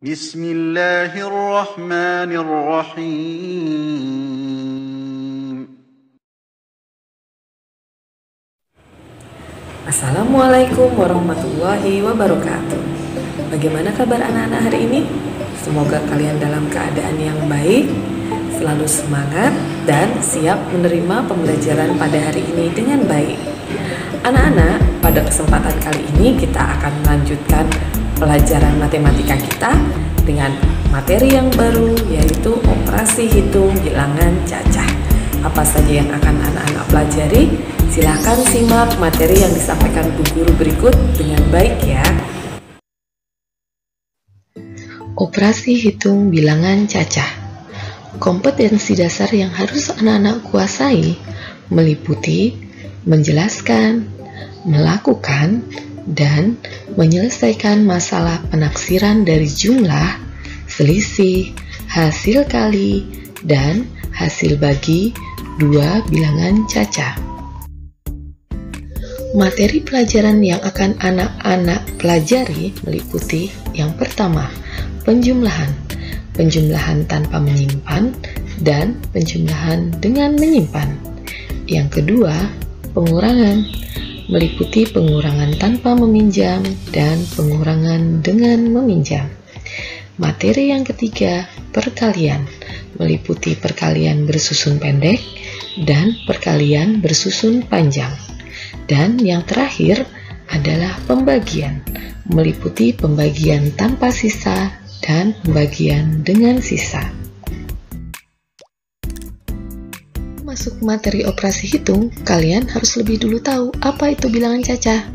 بسم الله الرحمن الرحيم. Assalamualaikum warahmatullahi wabarakatuh. Bagaimana kabar anak-anak hari ini? Semoga kalian dalam keadaan yang baik, selalu semangat dan siap menerima pembelajaran pada hari ini dengan baik. Anak-anak, pada kesempatan kali ini kita akan melanjutkan pelajaran matematika kita dengan materi yang baru, yaitu operasi hitung bilangan cacah. Apa saja yang akan anak-anak pelajari? Silahkan simak materi yang disampaikan Bu Guru berikut dengan baik ya. Operasi hitung bilangan cacah. Kompetensi dasar yang harus anak-anak kuasai meliputi menjelaskan, melakukan, dan menyelesaikan masalah penaksiran dari jumlah, selisih, hasil kali, dan hasil bagi dua bilangan cacah. Materi pelajaran yang akan anak-anak pelajari meliputi yang pertama, penjumlahan, penjumlahan tanpa menyimpan, dan penjumlahan dengan menyimpan. Yang kedua, pengurangan, meliputi pengurangan tanpa meminjam dan pengurangan dengan meminjam. Materi yang ketiga, perkalian, meliputi perkalian bersusun pendek dan perkalian bersusun panjang. Dan yang terakhir adalah pembagian, meliputi pembagian tanpa sisa dan pembagian dengan sisa. Masuk materi operasi hitung, kalian harus lebih dulu tahu apa itu bilangan cacah.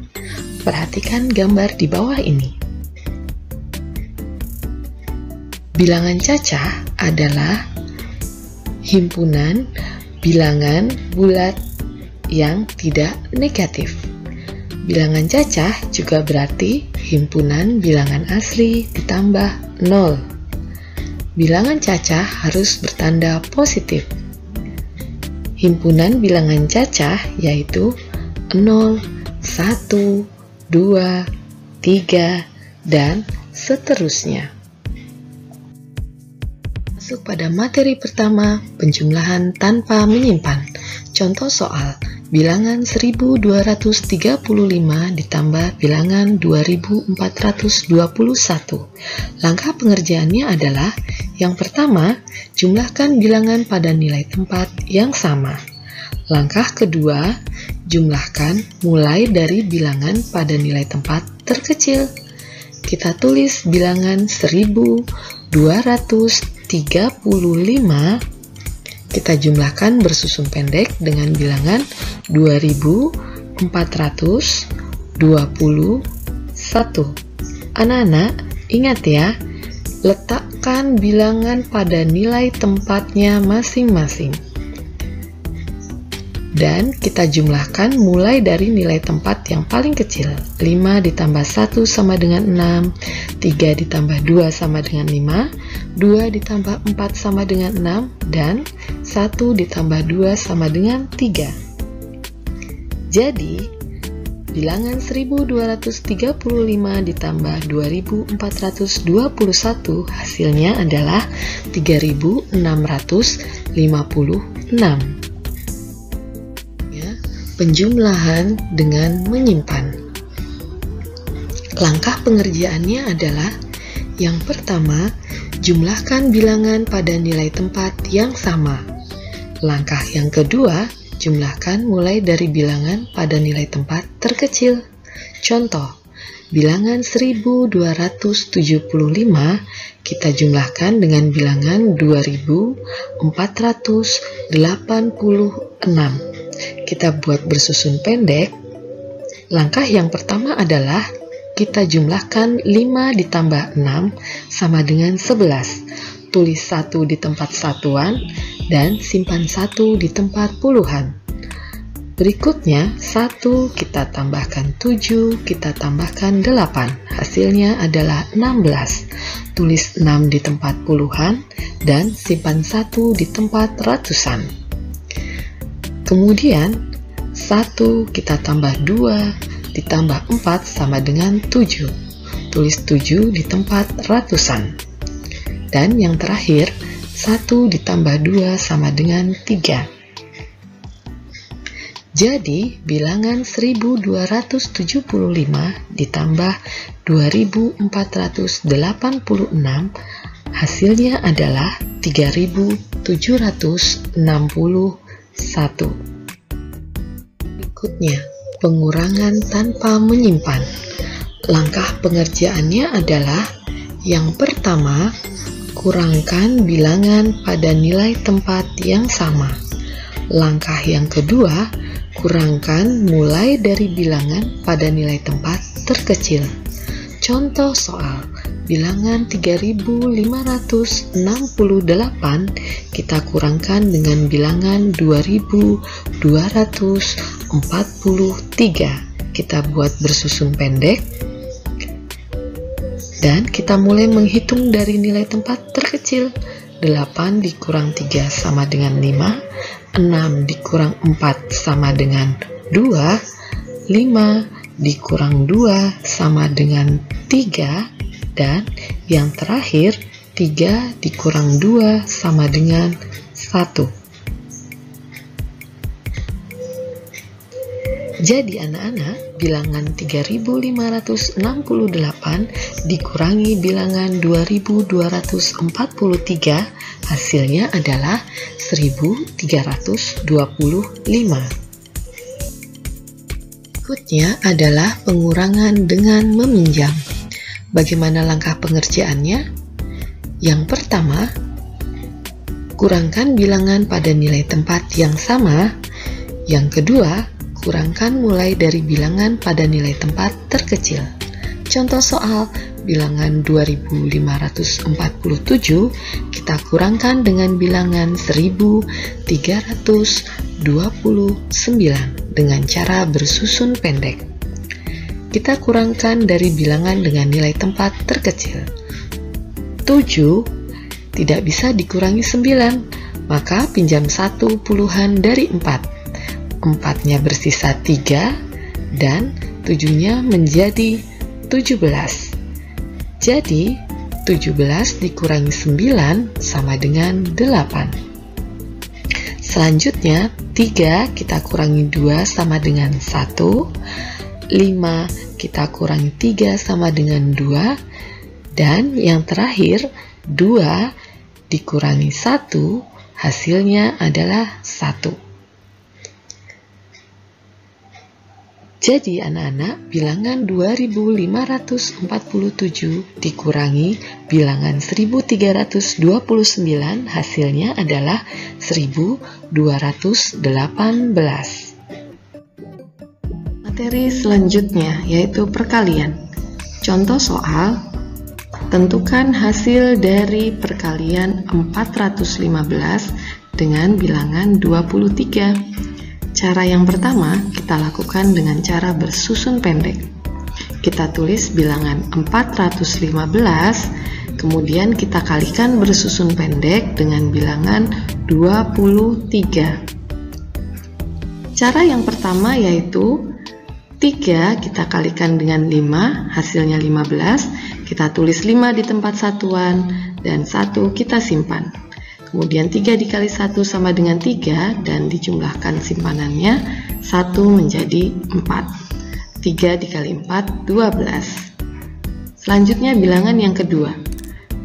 Perhatikan gambar di bawah ini. Bilangan cacah adalah himpunan bilangan bulat yang tidak negatif. Bilangan cacah juga berarti himpunan bilangan asli ditambah 0. Bilangan cacah harus bertanda positif. Himpunan bilangan cacah yaitu 0, 1, 2, 3, dan seterusnya. Masuk pada materi pertama, penjumlahan tanpa menyimpan. Contoh soal, bilangan 1235 ditambah bilangan 2421. Langkah pengerjaannya adalah yang pertama, jumlahkan bilangan pada nilai tempat yang sama. Langkah kedua, jumlahkan mulai dari bilangan pada nilai tempat terkecil. Kita tulis bilangan 1235, kita jumlahkan bersusun pendek dengan bilangan 2421. Anak-anak, ingat ya, letakkan bilangan pada nilai tempatnya masing-masing. Dan kita jumlahkan mulai dari nilai tempat yang paling kecil. 5 ditambah 1 sama dengan 6, 3 ditambah 2 sama dengan 5, 2 ditambah 4 sama dengan 6, dan 1 ditambah 2 sama dengan 3. Jadi, bilangan 1235 ditambah 2421 hasilnya adalah 3656. Ya, penjumlahan dengan menyimpan. Langkah pengerjaannya adalah yang pertama, jumlahkan bilangan pada nilai tempat yang sama. Langkah yang kedua, jumlahkan mulai dari bilangan pada nilai tempat terkecil. Contoh, bilangan 1275 kita jumlahkan dengan bilangan 2486. Kita buat bersusun pendek. Langkah yang pertama adalah kita jumlahkan 5 ditambah 6 sama dengan 11. Tulis 1 di tempat satuan dan simpan 1 di tempat puluhan. Berikutnya, 1 kita tambahkan 7, kita tambahkan 8. Hasilnya adalah 16. Tulis 6 di tempat puluhan dan simpan 1 di tempat ratusan. Kemudian, 1 kita tambah 2, ditambah 4 sama dengan 7. tulis 7 di tempat ratusan. Dan yang terakhir, 1 ditambah 2 sama dengan 3. Jadi, bilangan 1275 ditambah 2486 hasilnya adalah 3761. Berikutnya, pengurangan tanpa menyimpan. Langkah pengerjaannya adalah yang pertama, kurangkan bilangan pada nilai tempat yang sama. Langkah yang kedua, kurangkan mulai dari bilangan pada nilai tempat terkecil. Contoh soal, bilangan 3568 kita kurangkan dengan bilangan 2243. Kita buat bersusun pendek dan kita mulai menghitung dari nilai tempat terkecil. 8 dikurang 3 sama dengan 5, 6 dikurang 4 sama dengan 2, 5 dikurang 2 sama dengan 3, dan yang terakhir 3 dikurang 2 sama dengan 1. Jadi anak-anak, bilangan 3568 dikurangi bilangan 2243 hasilnya adalah 1325. Berikutnya adalah pengurangan dengan meminjam. Bagaimana langkah pengerjaannya? Yang pertama, kurangkan bilangan pada nilai tempat yang sama. Yang kedua, kurangkan mulai dari bilangan pada nilai tempat terkecil. Contoh soal, bilangan 2547 kita kurangkan dengan bilangan 1329 dengan cara bersusun pendek. Kita kurangkan dari bilangan dengan nilai tempat terkecil. 7 tidak bisa dikurangi 9, maka pinjam 1 puluhan dari 4. 4-nya bersisa 3 dan 7-nya menjadi 17. Jadi 17 dikurangi 9 sama dengan 8. Selanjutnya 3 kita kurangi 2 sama dengan 1, 5 kita kurangi 3 sama dengan 2, dan yang terakhir 2 dikurangi 1 hasilnya adalah 1. Jadi anak-anak, bilangan 2547 dikurangi bilangan 1329 hasilnya adalah 1218. Materi selanjutnya yaitu perkalian. Contoh soal, tentukan hasil dari perkalian 415 dengan bilangan 23. Cara yang pertama kita lakukan dengan cara bersusun pendek. Kita tulis bilangan 415, kemudian kita kalikan bersusun pendek dengan bilangan 23. Cara yang pertama yaitu 3 kita kalikan dengan 5, hasilnya 15, kita tulis 5 di tempat satuan, dan 1 kita simpan. Kemudian 3 dikali 1 sama dengan 3 dan dijumlahkan simpanannya 1 menjadi 4. 3 dikali 4, 12. Selanjutnya bilangan yang kedua.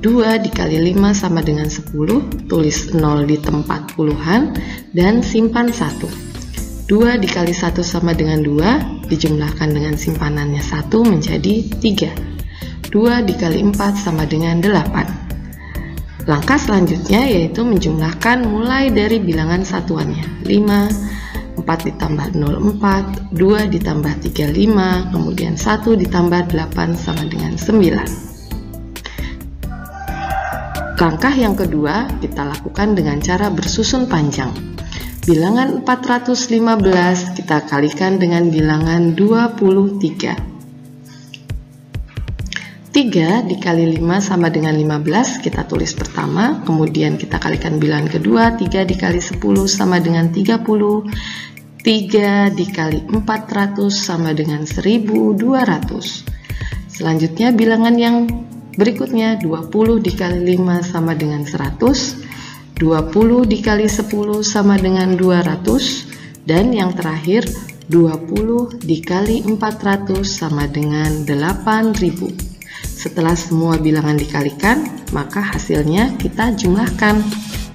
2 dikali 5 sama dengan 10, tulis 0 di tempat puluhan dan simpan 1. 2 dikali 1 sama dengan 2, dijumlahkan dengan simpanannya 1 menjadi 3. 2 dikali 4 sama dengan 8. Langkah selanjutnya yaitu menjumlahkan mulai dari bilangan satuannya. 5, 4 ditambah 0, 4, 2 ditambah 3, 5, kemudian 1 ditambah 8 sama dengan 9. Langkah yang kedua kita lakukan dengan cara bersusun panjang. Bilangan 415 kita kalikan dengan bilangan 23. 3 dikali 5 sama dengan 15, kita tulis pertama, kemudian kita kalikan bilangan kedua, 3 dikali 10 sama dengan 30, 3 dikali 400 sama dengan 1200. Selanjutnya bilangan yang berikutnya 20 dikali 5 sama dengan 100, 20 dikali 10 sama dengan 200, dan yang terakhir 20 dikali 400 sama dengan 8000. Setelah semua bilangan dikalikan, maka hasilnya kita jumlahkan.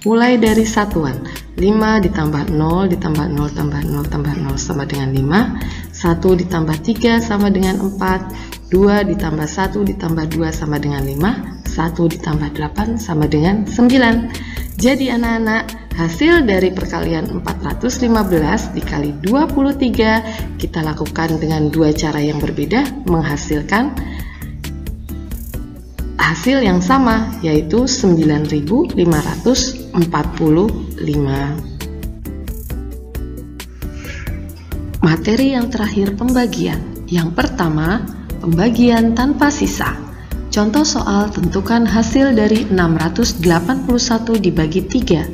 Mulai dari satuan, 5 ditambah 0 ditambah 0 tambah 0 tambah 0 sama dengan 5, 1 ditambah 3 sama dengan 4, 2 ditambah 1 ditambah 2 sama dengan 5, 1 ditambah 8 sama dengan 9. Jadi anak-anak, hasil dari perkalian 415 dikali 23 kita lakukan dengan dua cara yang berbeda, menghasilkan hasil yang sama, yaitu 9.545. Materi yang terakhir pembagian. Yang pertama, pembagian tanpa sisa. Contoh soal, tentukan hasil dari 681 dibagi 3.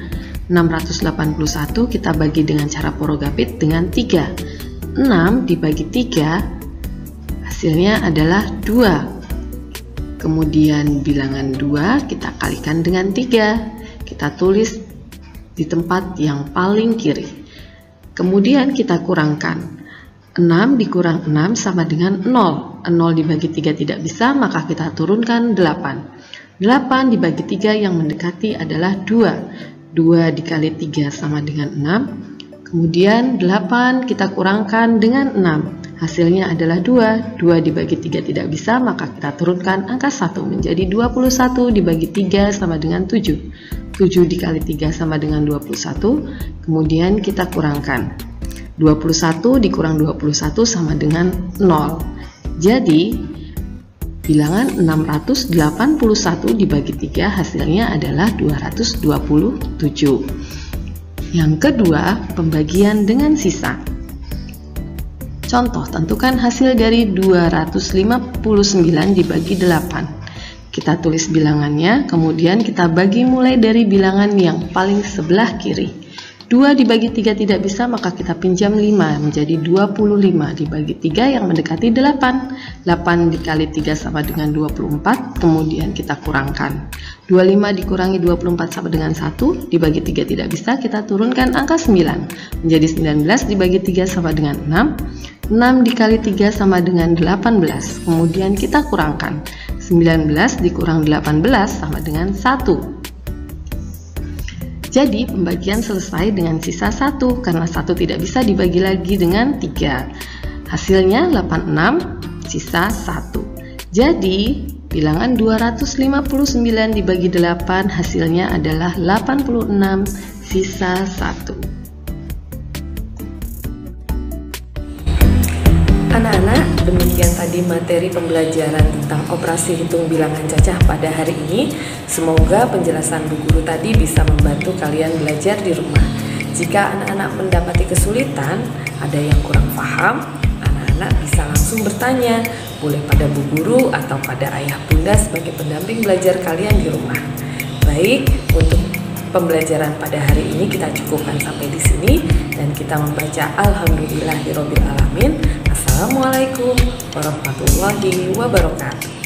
681 kita bagi dengan cara porogapit dengan 3. 6 dibagi 3 hasilnya adalah 2. Kemudian bilangan 2 kita kalikan dengan 3. Kita tulis di tempat yang paling kiri. Kemudian kita kurangkan. 6 dikurang 6 sama dengan 0. 0 dibagi 3 tidak bisa, maka kita turunkan 8. 8 dibagi 3 yang mendekati adalah 2. 2 dikali 3 sama dengan 6. Kemudian 8 kita kurangkan dengan 6. Hasilnya adalah 2. 2 dibagi 3 tidak bisa, maka kita turunkan angka 1 menjadi 21 dibagi 3 sama dengan 7. 7 dikali 3 sama dengan 21. Kemudian kita kurangkan. 21 dikurang 21 sama dengan 0. Jadi, bilangan 681 dibagi 3 hasilnya adalah 227. Yang kedua, pembagian dengan sisa. Contoh, tentukan hasil dari 259 dibagi 8. Kita tulis bilangannya, kemudian kita bagi mulai dari bilangan yang paling sebelah kiri. 2 dibagi 3 tidak bisa, maka kita pinjam 5 menjadi 25 dibagi 3 yang mendekati 8. 8 dikali 3 sama dengan 24, kemudian kita kurangkan. 25 dikurangi 24 sama dengan 1, dibagi 3 tidak bisa, kita turunkan angka 9 menjadi 19 dibagi 3 sama dengan 6. 6 dikali 3 sama dengan 18, kemudian kita kurangkan. 19 dikurang 18 sama dengan 1. Jadi pembagian selesai dengan sisa 1 karena 1 tidak bisa dibagi lagi dengan 3. Hasilnya 86, sisa 1. Jadi bilangan 259 dibagi 8 hasilnya adalah 86, sisa 1. Anak-anak, demikian tadi materi pembelajaran tentang operasi hitung bilangan cacah pada hari ini. Semoga penjelasan Bu Guru tadi bisa membantu kalian belajar di rumah. Jika anak-anak mendapati kesulitan, ada yang kurang paham, anak-anak bisa langsung bertanya, boleh pada Bu Guru atau pada ayah bunda sebagai pendamping belajar kalian di rumah. Baik, untuk pembelajaran pada hari ini kita cukupkan sampai di sini dan kita membaca Alhamdulillahirobbilalamin. Assalamualaikum warahmatullahi wabarakatuh.